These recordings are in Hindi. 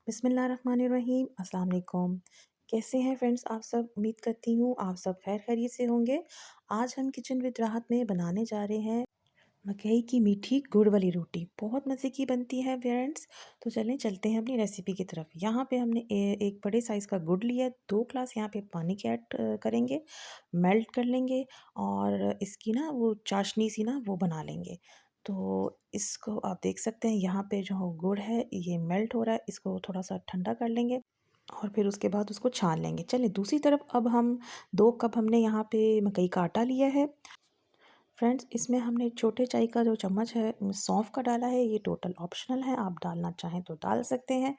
बिस्मिल्लाहिर्रहमानिर्रहीम अस्सलाम वालेकुम। कैसे हैं फ्रेंड्स आप सब? उम्मीद करती हूँ आप सब खैर खैरियत से होंगे। आज हम किचन विद राहत में बनाने जा रहे हैं मकई की मीठी गुड़ वाली रोटी। बहुत मज़े की बनती है फ्रेंड्स। तो चलें चलते हैं अपनी रेसिपी की तरफ। यहाँ पे हमने एक बड़े साइज़ का गुड़ लिया है। 2 ग्लास यहाँ पे पानी के ऐड करेंगे, मेल्ट कर लेंगे और इसकी ना वो चाशनी सी ना वो बना लेंगे। तो इसको आप देख सकते हैं यहाँ पे जो गुड़ है ये मेल्ट हो रहा है। इसको थोड़ा-सा ठंडा कर लेंगे और फिर उसके बाद उसको छान लेंगे। चलिए दूसरी तरफ अब हम 2 कप हमने यहाँ पे मकई का आटा लिया है। फ्रेंड्स इसमें हमने छोटे चाय का जो चम्मच है सौंफ का डाला है। ये टोटल ऑप्शनल है, आप डालना चाहें तो डाल सकते हैं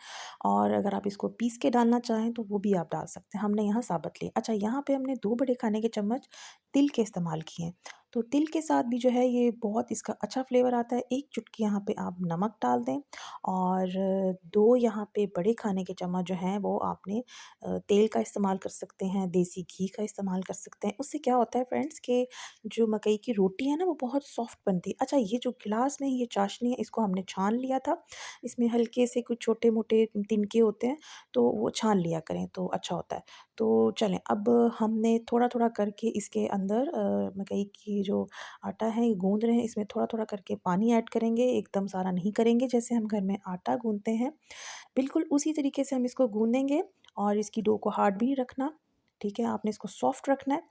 और अगर आप इसको पीस के डालना चाहें तो वो भी आप डाल सकते हैं। हमने यहाँ साबुत लिया। अच्छा, यहाँ पे हमने 2 बड़े खाने के चम्मच तिल के इस्तेमाल किए हैं। तो तिल के साथ भी जो है ये बहुत इसका अच्छा फ्लेवर आता है। 1 चुटकी यहाँ पे आप नमक डाल दें और 2 यहाँ पे बड़े खाने के चम्मच जो हैं वो आपने तेल का इस्तेमाल कर सकते हैं, देसी घी का इस्तेमाल कर सकते हैं। उससे क्या होता है फ्रेंड्स कि जो मकई की रोटी है ना वो बहुत सॉफ्ट बनती है। अच्छा, ये जो गिलास में ये चाशनी है इसको हमने छान लिया था। इसमें हल्के से कुछ छोटे-मोटे तिनके होते हैं तो वो छान लिया करें तो अच्छा होता है। तो चलें अब हमने थोड़ा-थोड़ा करके इसके अंदर मकई की जो आटा है ये गूँध रहे हैं, इसमें थोड़ा-थोड़ा करके पानी ऐड करेंगे, एकदम सारा नहीं करेंगे जैसे हम घर में आटा गूँथते हैं। बिल्कुल उसी तरीके से हम इसको गूँधेंगे और इसकी डो को हार्ड भी नहीं रखना, ठीक है? आपने इसको सॉफ्ट रखना है।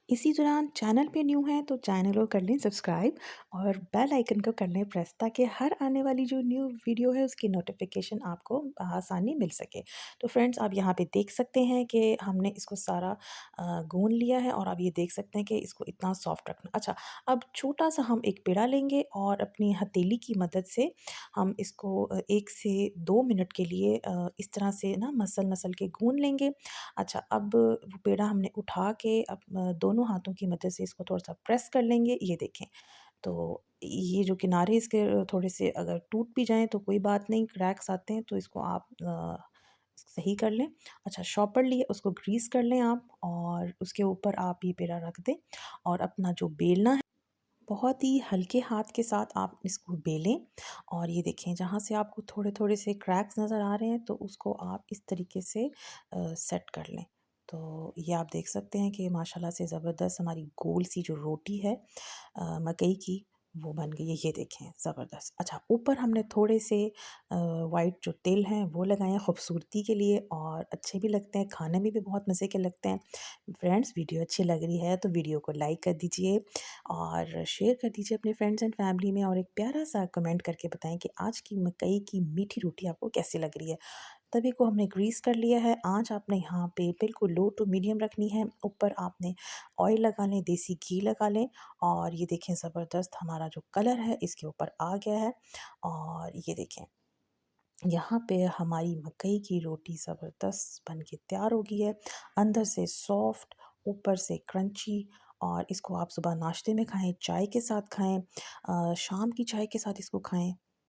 इसी दौरान चैनल पे न्यू हैं तो चैनल को कर लें सब्सक्राइब और बेल आइकन को कर लें प्रेस ताकि हर आने वाली जो न्यू वीडियो है उसकी नोटिफिकेशन आपको आसानी मिल सके। तो फ्रेंड्स आप यहाँ पे देख सकते हैं कि हमने इसको सारा गूंद लिया है और आप ये देख सकते हैं कि इसको इतना सॉफ्ट रखना। अच्छा, अब छोटा सा हम एक पेड़ा लेंगे और अपनी हथेली की मदद से हम इसको 1 से 2 मिनट के लिए इस तरह से ना मसल-मसल के गूंद लेंगे। अच्छा, अब वो पेड़ा हमने उठा के अब दोनों हाथों की मदद से इसको थोड़ा-सा प्रेस कर लेंगे, ये देखें। तो ये जो किनारे इसके थोड़े से अगर टूट भी जाएँ तो कोई बात नहीं, क्रैक्स आते हैं तो इसको आप सही कर लें। अच्छा, शॉपर लिए उसको ग्रीस कर लें आप और उसके ऊपर आप ये पेड़ा रख दें और अपना जो बेलना है बहुत ही हल्के हाथ के साथ आप इसको बेलें और ये देखें जहाँ से आपको थोड़े-थोड़े से क्रैक्स नज़र आ रहे हैं तो उसको आप इस तरीके से सेट कर लें। तो ये आप देख सकते हैं कि माशाल्लाह से ज़बरदस्त हमारी गोल सी जो रोटी है मकई की वो बन गई है, ये देखें ज़बरदस्त। अच्छा, ऊपर हमने थोड़े से वाइट जो तिल हैं वो लगाए हैं खूबसूरती के लिए और अच्छे भी लगते हैं, खाने में भी बहुत मज़े के लगते हैं। फ्रेंड्स वीडियो अच्छी लग रही है तो वीडियो को लाइक कर दीजिए और शेयर कर दीजिए अपने फ्रेंड्स एंड फैमिली में और एक प्यारा सा कमेंट करके बताएं कि आज की मकई की मीठी रोटी आपको कैसी लग रही है। तवे को हमने ग्रीस कर लिया है। आँच आपने यहाँ पे बिल्कुल लो टू मीडियम रखनी है। ऊपर आपने ऑयल लगा लें, देसी घी लगा लें और ये देखें ज़बरदस्त हमारा जो कलर है इसके ऊपर आ गया है और ये देखें यहाँ पे हमारी मकई की रोटी ज़बरदस्त बन के तैयार हो गई है। अंदर से सॉफ्ट, ऊपर से क्रंची और इसको आप सुबह नाश्ते में खाएँ, चाय के साथ खाएँ, शाम की चाय के साथ इसको खाएँ।